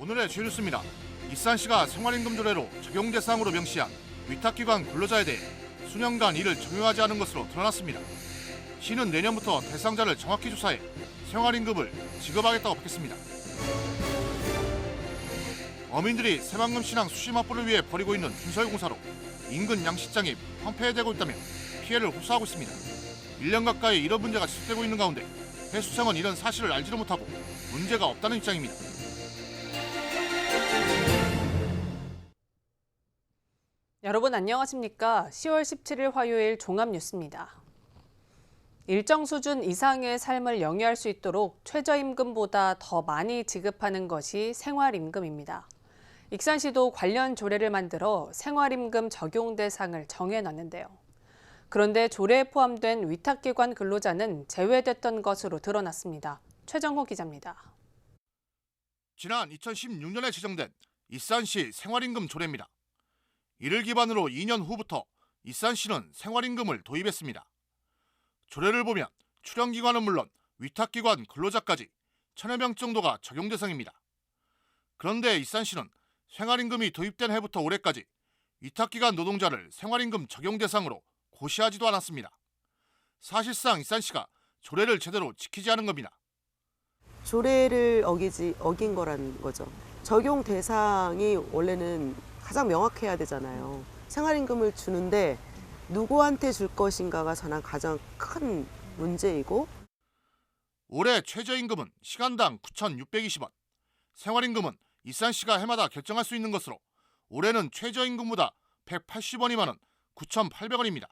오늘의 주요 뉴스입니다. 이산시가 생활임금 조례로 적용 대상으로 명시한 위탁기관 근로자에 대해 수년간 이를 적용하지 않은 것으로 드러났습니다. 시는 내년부터 대상자를 정확히 조사해 생활임금을 지급하겠다고 밝혔습니다. 어민들이 새만금 신항 수심 확보를 위해 벌이고 있는 준설공사로 인근 양식장이 황폐해되고 있다며 피해를 호소하고 있습니다. 1년 가까이 이런 문제가 지속되고 있는 가운데 해수청은 이런 사실을 알지도 못하고 문제가 없다는 입장입니다. 여러분 안녕하십니까? 10월 17일 화요일 종합뉴스입니다. 일정 수준 이상의 삶을 영위할 수 있도록 최저임금보다 더 많이 지급하는 것이 생활임금입니다. 익산시도 관련 조례를 만들어 생활임금 적용 대상을 정해놨는데요. 그런데 조례에 포함된 위탁기관 근로자는 제외됐던 것으로 드러났습니다. 최정호 기자입니다. 지난 2016년에 제정된 익산시 생활임금 조례입니다. 이를 기반으로 2년 후부터 익산시는 생활임금을 도입했습니다. 조례를 보면 출연기관은 물론 위탁기관 근로자까지 1000여 명 정도가 적용 대상입니다. 그런데 익산시는 생활임금이 도입된 해부터 올해까지 위탁기관 노동자를 생활임금 적용 대상으로 고시하지도 않았습니다. 사실상 익산시가 조례를 제대로 지키지 않은 겁니다. 조례를 어긴 거라는 거죠. 적용 대상이 원래는 가장 명확해야 되잖아요. 생활임금을 주는데 누구한테 줄 것인가가 저는 가장 큰 문제이고. 올해 최저임금은 시간당 9,620원, 생활임금은 익산시가 해마다 결정할 수 있는 것으로 올해는 최저임금보다 180원이 많은 9,800원입니다.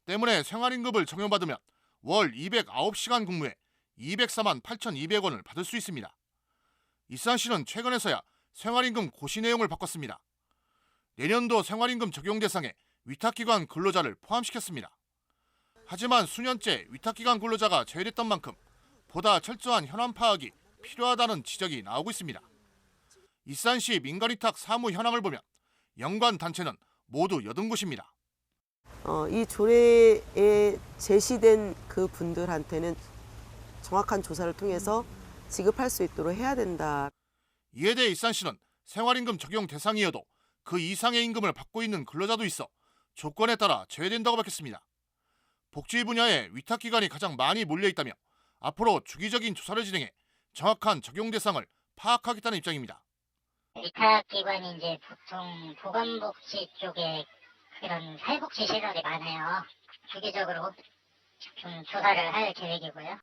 때문에 생활임금을 적용받으면 월 209시간 근무에 204만 8,200원을 받을 수 있습니다. 익산시는 최근에서야 생활임금 고시 내용을 바꿨습니다. 내년도 생활임금 적용 대상에 위탁기관 근로자를 포함시켰습니다. 하지만 수년째 위탁기관 근로자가 제외됐던 만큼 보다 철저한 현황 파악이 필요하다는 지적이 나오고 있습니다. 익산시 민간위탁 사무 현황을 보면 연관 단체는 모두 80곳입니다. 이 조례에 제시된 그 분들한테는 정확한 조사를 통해서 지급할 수 있도록 해야 된다. 이에 대해 익산시는 생활임금 적용 대상이어도 그 이상의 임금을 받고 있는 근로자도 있어 조건에 따라 제외된다고 밝혔습니다. 복지 분야에 위탁기관이 가장 많이 몰려있다며 앞으로 주기적인 조사를 진행해 정확한 적용 대상을 파악하겠다는 입장입니다. 위탁기관이 이제 보통 보건복지 쪽에 그런 사회복지 시설이 많아요. 주기적으로 좀 조사를 할 계획이고요.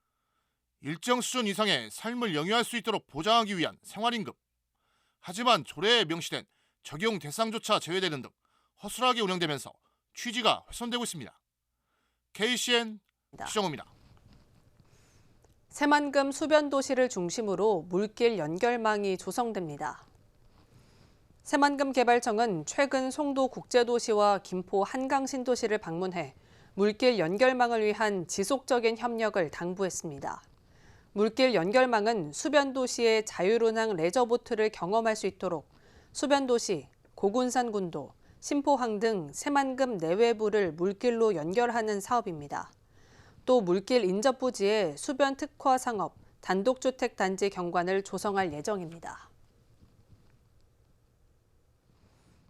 일정 수준 이상의 삶을 영위할 수 있도록 보장하기 위한 생활임금. 하지만 조례에 명시된 적용 대상조차 제외되는 등 허술하게 운영되면서 취지가 훼손되고 있습니다. KCN 최정호입니다. 새만금 수변도시를 중심으로 물길 연결망이 조성됩니다. 새만금 개발청은 최근 송도 국제도시와 김포 한강신도시를 방문해 물길 연결망을 위한 지속적인 협력을 당부했습니다. 물길 연결망은 수변도시의 자율운항 레저보트를 경험할 수 있도록 수변도시, 고군산군도, 신포항 등 새만금 내외부를 물길로 연결하는 사업입니다. 또 물길 인접 부지에 수변 특화 상업, 단독주택 단지 경관을 조성할 예정입니다.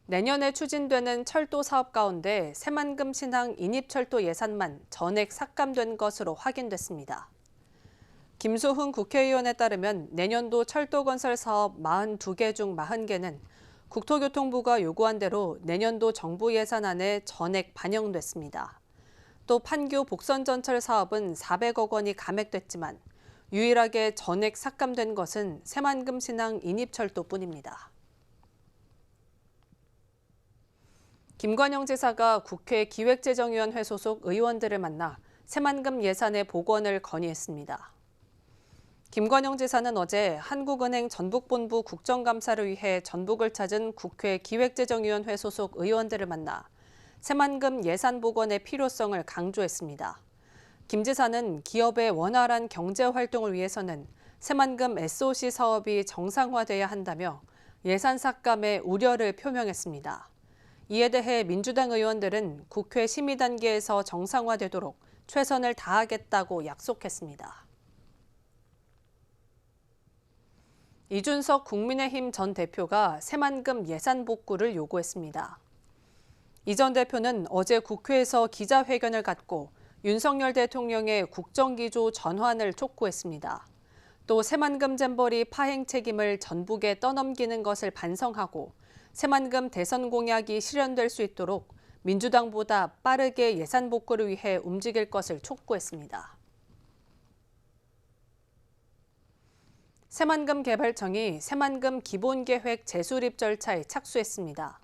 내년에 추진되는 철도 사업 가운데 새만금 신항 인입철도 예산만 전액 삭감된 것으로 확인됐습니다. 김수훈 국회의원에 따르면 내년도 철도 건설 사업 42개 중 40개는 국토교통부가 요구한 대로 내년도 정부 예산안에 전액 반영됐습니다. 또 판교 복선전철 사업은 400억 원이 감액됐지만 유일하게 전액 삭감된 것은 새만금 신항 인입철도뿐입니다. 김관영 지사가 국회 기획재정위원회 소속 의원들을 만나 새만금 예산의 복원을 건의했습니다. 김관영 지사는 어제 한국은행 전북본부 국정감사를 위해 전북을 찾은 국회 기획재정위원회 소속 의원들을 만나 새만금 예산 복원의 필요성을 강조했습니다. 김 지사는 기업의 원활한 경제활동을 위해서는 새만금 SOC 사업이 정상화돼야 한다며 예산 삭감에 우려를 표명했습니다. 이에 대해 민주당 의원들은 국회 심의 단계에서 정상화되도록 최선을 다하겠다고 약속했습니다. 이준석 국민의힘 전 대표가 새만금 예산 복구를 요구했습니다. 이 전 대표는 어제 국회에서 기자회견을 갖고 윤석열 대통령의 국정기조 전환을 촉구했습니다. 또 새만금 잼버리 파행 책임을 전북에 떠넘기는 것을 반성하고 새만금 대선 공약이 실현될 수 있도록 민주당보다 빠르게 예산 복구를 위해 움직일 것을 촉구했습니다. 새만금 개발청이 새만금 기본계획 재수립 절차에 착수했습니다.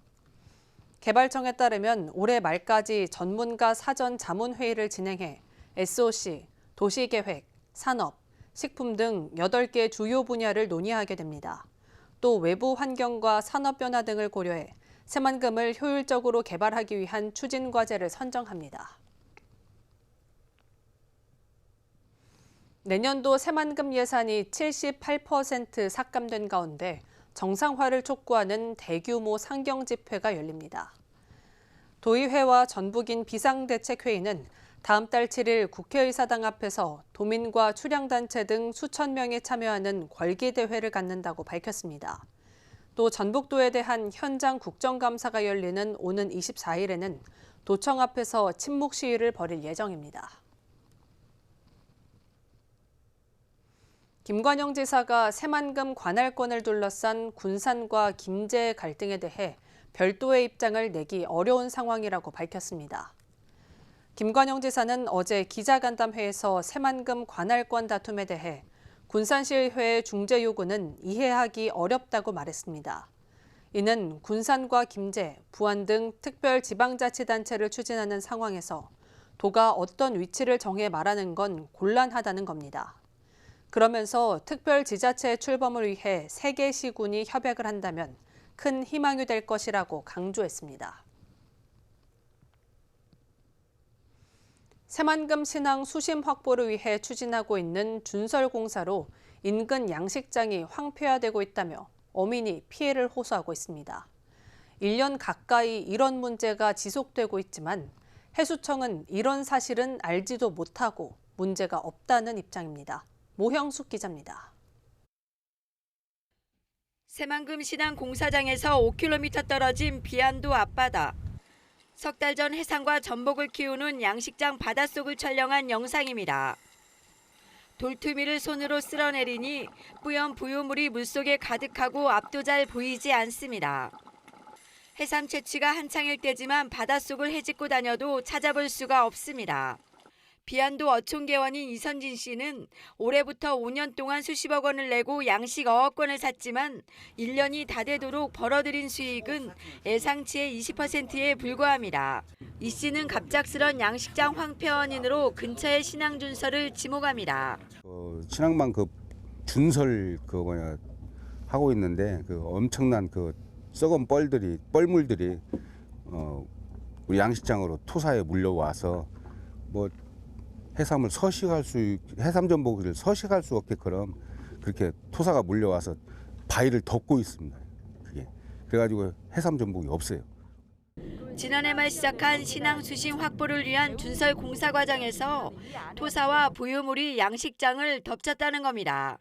개발청에 따르면 올해 말까지 전문가 사전 자문회의를 진행해 SOC, 도시계획, 산업, 식품 등 8개 주요 분야를 논의하게 됩니다. 또 외부 환경과 산업 변화 등을 고려해 새만금을 효율적으로 개발하기 위한 추진 과제를 선정합니다. 내년도 새만금 예산이 78% 삭감된 가운데 정상화를 촉구하는 대규모 상경 집회가 열립니다. 도의회와 전북인 비상대책회의는 다음 달 7일 국회의사당 앞에서 도민과 출향단체 등 수천 명이 참여하는 궐기대회를 갖는다고 밝혔습니다. 또 전북도에 대한 현장 국정감사가 열리는 오는 24일에는 도청 앞에서 침묵 시위를 벌일 예정입니다. 김관영 지사가 새만금 관할권을 둘러싼 군산과 김제 갈등에 대해 별도의 입장을 내기 어려운 상황이라고 밝혔습니다. 김관영 지사는 어제 기자간담회에서 새만금 관할권 다툼에 대해 군산시의회의 중재 요구는 이해하기 어렵다고 말했습니다. 이는 군산과 김제, 부안 등 특별지방자치단체를 추진하는 상황에서 도가 어떤 위치를 정해 말하는 건 곤란하다는 겁니다. 그러면서 특별지자체의 출범을 위해 3개 시군이 협약을 한다면 큰 희망이 될 것이라고 강조했습니다. 새만금 신항 수심 확보를 위해 추진하고 있는 준설공사로 인근 양식장이 황폐화되고 있다며 어민이 피해를 호소하고 있습니다. 1년 가까이 이런 문제가 지속되고 있지만 해수청은 이런 사실은 알지도 못하고 문제가 없다는 입장입니다. 모형숙 기자입니다. 새만금 신항 공사장에서 5km 떨어진 비안도 앞바다. 석 달 전 해삼과 전복을 키우는 양식장 바닷속을 촬영한 영상입니다. 돌투미를 손으로 쓸어내리니 뿌연 부유물이 물속에 가득하고 앞도 잘 보이지 않습니다. 해삼 채취가 한창일 때지만 바닷속을 헤집고 다녀도 찾아볼 수가 없습니다. 비안도 어촌개원인 이선진 씨는 올해부터 5년 동안 수십억 원을 내고 양식 어업권을 샀지만 1년이 다 되도록 벌어들인 수익은 예상치의 20%에 불과합니다. 이 씨는 갑작스런 양식장 황폐원인으로 근처의 신항준설을 지목합니다. 신항만 준설 하고 있는데 엄청난 썩은 뻘물들이 우리 양식장으로 토사에 물려와서 해삼 전복을 서식할 수 없게끔 그렇게 토사가 물려와서 바위를 덮고 있습니다. 그래가지고 해삼 전복이 없어요. 지난해 말 시작한 신항 수심 확보를 위한 준설 공사 과정에서 토사와 부유물이 양식장을 덮쳤다는 겁니다.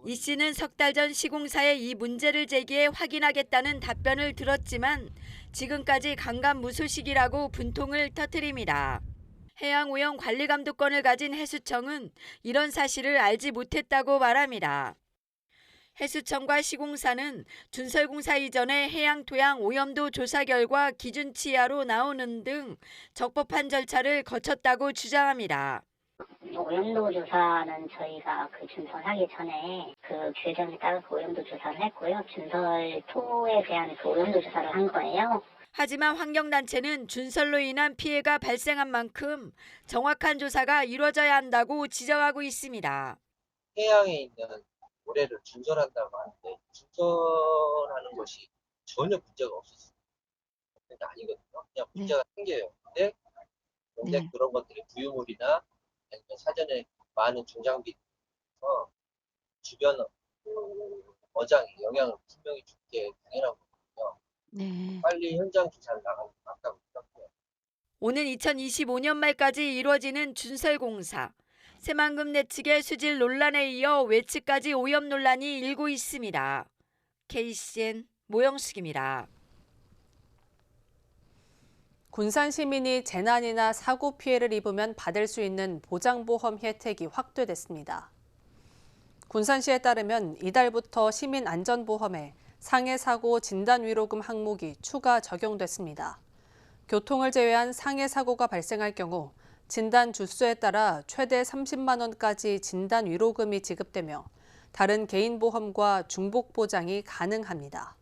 이 씨는 석 달 전 시공사에 이 문제를 제기해 확인하겠다는 답변을 들었지만 지금까지 강간무소식이라고 분통을 터뜨립니다. 해양오염 관리감독권을 가진 해수청은 이런 사실을 알지 못했다고 말합니다. 해수청과 시공사는 준설공사 이전에 해양 토양 오염도 조사 결과 기준치 이하로 나오는 등 적법한 절차를 거쳤다고 주장합니다. 오염도 조사는 저희가 준설하기 전에 규정에 따라서 오염도 조사를 했고요. 준설토에 대한 오염도 조사를 한 거예요. 하지만 환경단체는 준설로 인한 피해가 발생한 만큼 정확한 조사가 이루어져야 한다고 지적하고 있습니다. 해양에 있는 모래를 준설한다고 하는데 준설하는 것이 전혀 문제가 없었어요. 근데 아니거든요. 그냥 문제가 생겨요. 근데 그런 것들이 부유물이나 아니면 사전에 많은 중장비에서 주변 어장에 영향을 분명히 줄 게 당연한 거거든요. 빨리 현장 조사를 나가는 게 맞다고 생각해요. 오는 2025년 말까지 이루어지는 준설 공사. 새만금 내측의 수질 논란에 이어 외측까지 오염 논란이 일고 있습니다. KCN 모영숙입니다. 군산 시민이 재난이나 사고 피해를 입으면 받을 수 있는 보장보험 혜택이 확대됐습니다. 군산시에 따르면 이달부터 시민안전보험에 상해사고 진단위로금 항목이 추가 적용됐습니다. 교통을 제외한 상해사고가 발생할 경우 진단 주수에 따라 최대 30만 원까지 진단위로금이 지급되며 다른 개인보험과 중복보장이 가능합니다.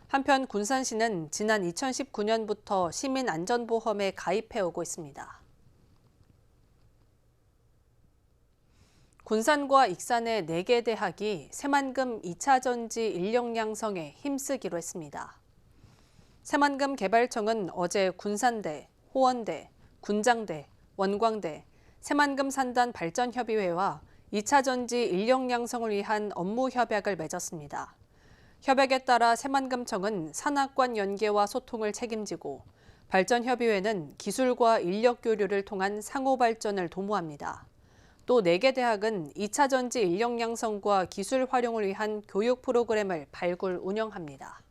한편 군산시는 지난 2019년부터 시민안전보험에 가입해오고 있습니다. 군산과 익산의 4개 대학이 새만금 2차 전지 인력 양성에 힘쓰기로 했습니다. 새만금 개발청은 어제 군산대, 호원대, 군장대, 원광대, 새만금 산단 발전협의회와 2차 전지 인력 양성을 위한 업무 협약을 맺었습니다. 협약에 따라 새만금청은 산학관 연계와 소통을 책임지고 발전협의회는 기술과 인력 교류를 통한 상호 발전을 도모합니다. 또 4개 대학은 2차 전지 인력 양성과 기술 활용을 위한 교육 프로그램을 발굴 운영합니다.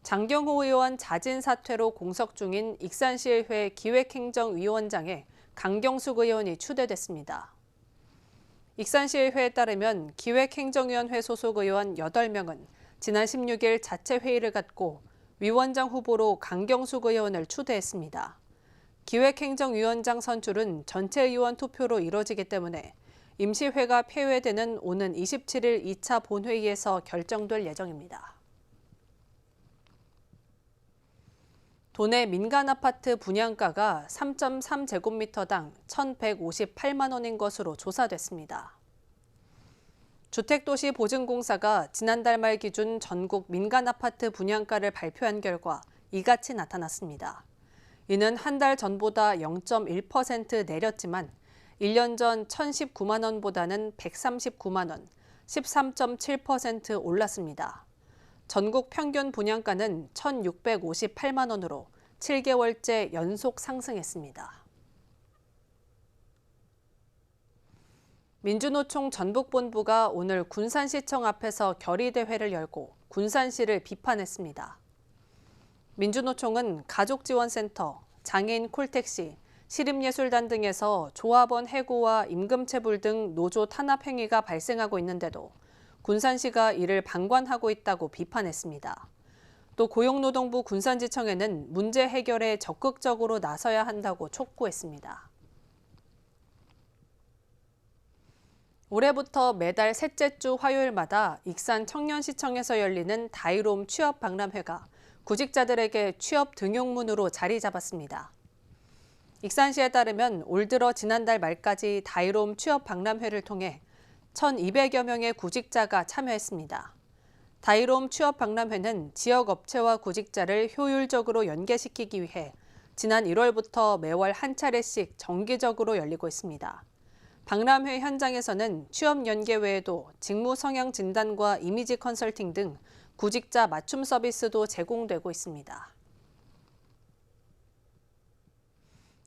장경호 의원 자진 사퇴로 공석 중인 익산시의회 기획행정위원장에 강경숙 의원이 추대됐습니다. 익산시의회에 따르면 기획행정위원회 소속 의원 8명은 지난 16일 자체 회의를 갖고 위원장 후보로 강경숙 의원을 추대했습니다. 기획행정위원장 선출은 전체 의원 투표로 이뤄지기 때문에 임시회가 폐회되는 오는 27일 2차 본회의에서 결정될 예정입니다. 도내 민간 아파트 분양가가 3.3제곱미터당 1,158만 원인 것으로 조사됐습니다. 주택도시보증공사가 지난달 말 기준 전국 민간 아파트 분양가를 발표한 결과 이같이 나타났습니다. 이는 한 달 전보다 0.1% 내렸지만 1년 전 1,019만 원보다는 139만 원, 13.7% 올랐습니다. 전국 평균 분양가는 1,658만 원으로 7개월째 연속 상승했습니다. 민주노총 전북본부가 오늘 군산시청 앞에서 결의대회를 열고 군산시를 비판했습니다. 민주노총은 가족지원센터, 장애인 콜택시, 시립예술단 등에서 조합원 해고와 임금체불 등 노조 탄압 행위가 발생하고 있는데도 군산시가 이를 방관하고 있다고 비판했습니다. 또 고용노동부 군산지청에는 문제 해결에 적극적으로 나서야 한다고 촉구했습니다. 올해부터 매달 셋째 주 화요일마다 익산 청년시청에서 열리는 다이롬 취업박람회가 구직자들에게 취업 등용문으로 자리 잡았습니다. 익산시에 따르면 올 들어 지난달 말까지 다이롬 취업박람회를 통해 1,200여 명의 구직자가 참여했습니다. 다이롬 취업박람회는 지역 업체와 구직자를 효율적으로 연계시키기 위해 지난 1월부터 매월 한 차례씩 정기적으로 열리고 있습니다. 박람회 현장에서는 취업 연계 외에도 직무 성향 진단과 이미지 컨설팅 등 구직자 맞춤 서비스도 제공되고 있습니다.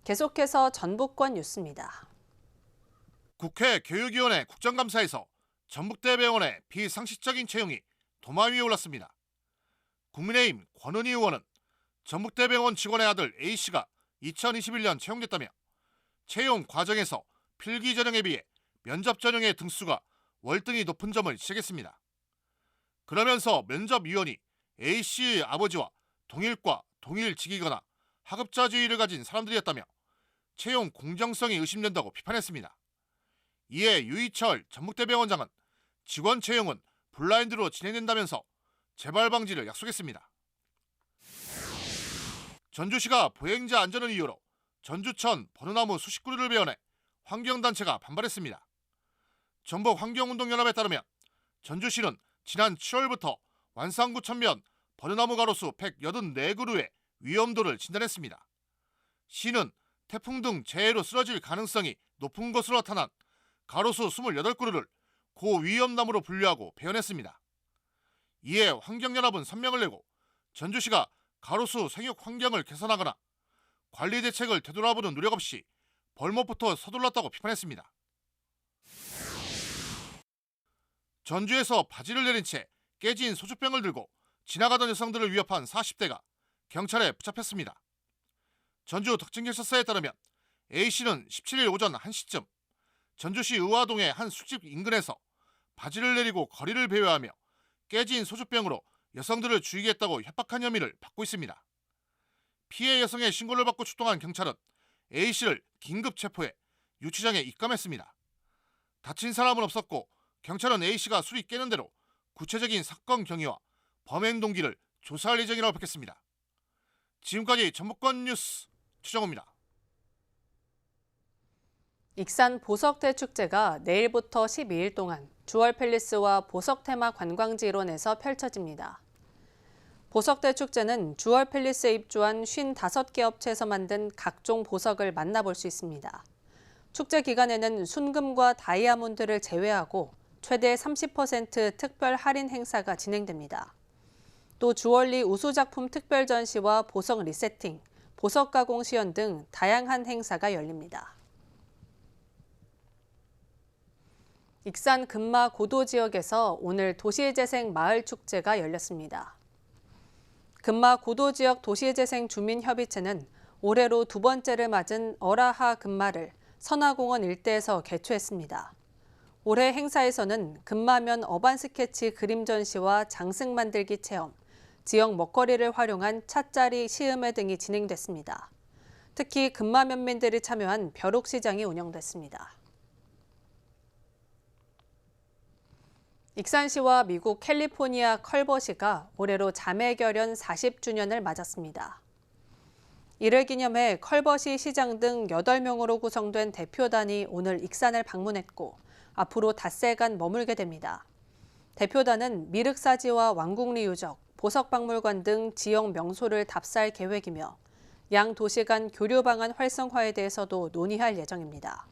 계속해서 전북권 뉴스입니다. 국회 교육위원회 국정감사에서 전북대병원의 비상식적인 채용이 도마 위에 올랐습니다. 국민의힘 권은희 의원은 전북대병원 직원의 아들 A씨가 2021년 채용됐다며 채용 과정에서 필기 전형에 비해 면접 전형의 등수가 월등히 높은 점을 지적했습니다. 그러면서 면접위원이 A씨의 아버지와 동일과, 동일직이거나 하급자주의를 가진 사람들이었다며 채용 공정성이 의심된다고 비판했습니다. 이에 유희철 전북대병원장은 직원 채용은 블라인드로 진행된다면서 재발 방지를 약속했습니다. 전주시가 보행자 안전을 이유로 전주천 버느나무 수십 그루를 베어내 환경단체가 반발했습니다. 전북환경운동연합에 따르면 전주시는 지난 7월부터 완산구천면 버느나무 가로수 184그루의 위험도를 진단했습니다. 시는 태풍 등 재해로 쓰러질 가능성이 높은 것으로 나타난 가로수 28그루를 고위험나무로 분류하고 배연했습니다. 이에 환경연합은 선명을 내고 전주시가 가로수 생육 환경을 개선하거나 관리 대책을 되돌아보는 노력 없이 벌목부터 서둘렀다고 비판했습니다. 전주에서 바지를 내린 채 깨진 소주병을 들고 지나가던 여성들을 위협한 40대가 경찰에 붙잡혔습니다. 전주 특징경찰서에 따르면 A씨는 17일 오전 1시쯤 전주시 의화동의 한 술집 인근에서 바지를 내리고 거리를 배회하며 깨진 소주병으로 여성들을 죽이겠다고 협박한 혐의를 받고 있습니다. 피해 여성의 신고를 받고 출동한 경찰은 A씨를 긴급 체포해 유치장에 입감했습니다. 다친 사람은 없었고 경찰은 A씨가 술이 깨는 대로 구체적인 사건 경위와 범행 동기를 조사할 예정이라고 밝혔습니다. 지금까지 전북권 뉴스 최정호입니다. 익산 보석대 축제가 내일부터 12일 동안 주얼팰리스와 보석테마 관광지 일원에서 펼쳐집니다. 보석대 축제는 주얼팰리스에 입주한 55개 업체에서 만든 각종 보석을 만나볼 수 있습니다. 축제 기간에는 순금과 다이아몬드를 제외하고 최대 30% 특별 할인 행사가 진행됩니다. 또 주얼리 우수작품 특별 전시와 보석 리세팅, 보석 가공 시연 등 다양한 행사가 열립니다. 익산 금마 고도 지역에서 오늘 도시재생 마을 축제가 열렸습니다. 금마 고도 지역 도시재생 주민협의체는 올해로 두 번째를 맞은 어라하 금마를 선화공원 일대에서 개최했습니다. 올해 행사에서는 금마면 어반 스케치 그림 전시와 장승 만들기 체험, 지역 먹거리를 활용한 찻자리 시음회 등이 진행됐습니다. 특히 금마면민들이 참여한 벼룩시장이 운영됐습니다. 익산시와 미국 캘리포니아 컬버시가 올해로 자매결연 40주년을 맞았습니다. 이를 기념해 컬버시 시장 등 8명으로 구성된 대표단이 오늘 익산을 방문했고 앞으로 닷새간 머물게 됩니다. 대표단은 미륵사지와 왕궁리 유적, 보석박물관 등 지역 명소를 답사할 계획이며 양 도시 간 교류 방안 활성화에 대해서도 논의할 예정입니다.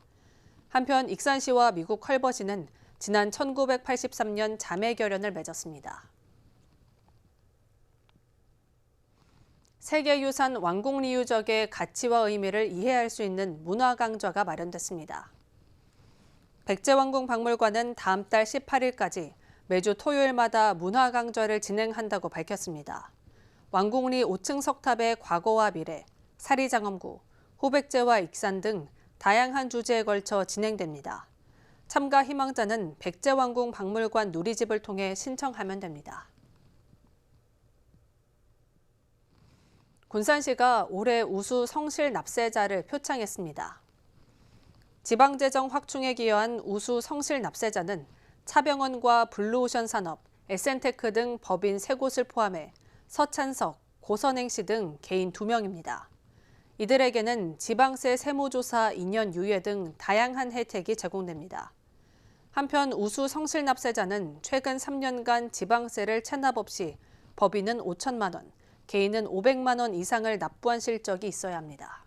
한편 익산시와 미국 컬버시는 지난 1983년 자매결연을 맺었습니다. 세계유산 왕궁리 유적의 가치와 의미를 이해할 수 있는 문화강좌가 마련됐습니다. 백제왕궁 박물관은 다음 달 18일까지 매주 토요일마다 문화강좌를 진행한다고 밝혔습니다. 왕궁리 5층 석탑의 과거와 미래, 사리장엄구, 후백제와 익산 등 다양한 주제에 걸쳐 진행됩니다. 참가 희망자는 백제왕궁 박물관 누리집을 통해 신청하면 됩니다. 군산시가 올해 우수 성실 납세자를 표창했습니다. 지방재정 확충에 기여한 우수 성실 납세자는 차병원과 블루오션 산업, 에센테크 등 법인 3곳을 포함해 서찬석, 고선행 씨 등 개인 2명입니다. 이들에게는 지방세 세무조사 2년 유예 등 다양한 혜택이 제공됩니다. 한편 우수 성실 납세자는 최근 3년간 지방세를 체납 없이 법인은 5천만 원, 개인은 500만 원 이상을 납부한 실적이 있어야 합니다.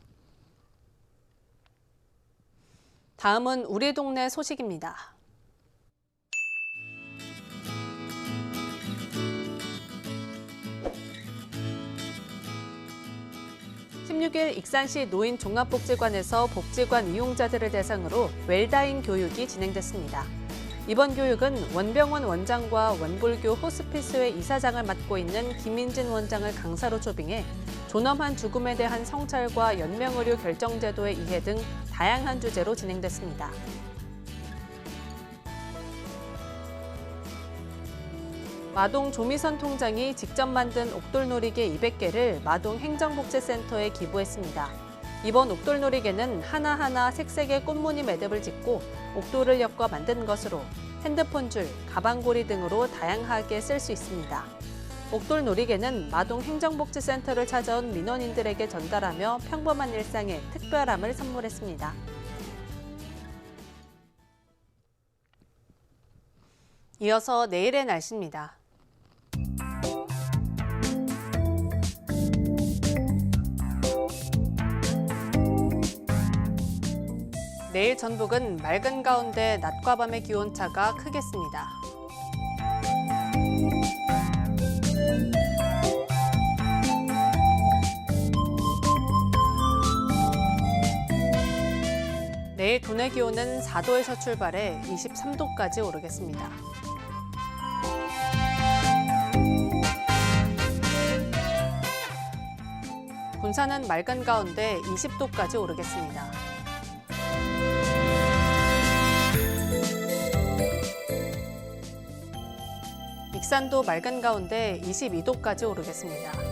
다음은 우리 동네 소식입니다. (16일) 익산시 노인종합복지관에서 복지관 이용자들을 대상으로 웰다잉 교육이 진행됐습니다. 이번 교육은 원병원 원장과 원불교 호스피스회 이사장을 맡고 있는 김인진 원장을 강사로 초빙해 존엄한 죽음에 대한 성찰과 연명의료 결정제도의 이해 등 다양한 주제로 진행됐습니다. 마동 조미선 통장이 직접 만든 옥돌놀이개 200개를 마동 행정복지센터에 기부했습니다. 이번 옥돌놀이개는 하나하나 색색의 꽃무늬 매듭을 짓고 옥돌을 엮어 만든 것으로 핸드폰줄, 가방고리 등으로 다양하게 쓸 수 있습니다. 옥돌놀이개는 마동 행정복지센터를 찾아온 민원인들에게 전달하며 평범한 일상에 특별함을 선물했습니다. 이어서 내일의 날씨입니다. 내일 전북은 맑은 가운데 낮과 밤의 기온차가 크겠습니다. 내일 도내 기온은 4도에서 출발해 23도까지 오르겠습니다. 군산은 맑은 가운데 20도까지 오르겠습니다. 익산도 맑은 가운데 22도까지 오르겠습니다.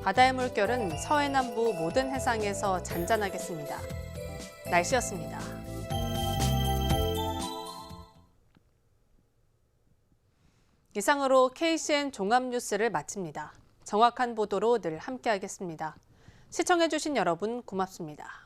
바다의 물결은 서해남부 모든 해상에서 잔잔하겠습니다. 날씨였습니다. 이상으로 KCN 종합뉴스를 마칩니다. 정확한 보도로 늘 함께하겠습니다. 시청해주신 여러분 고맙습니다.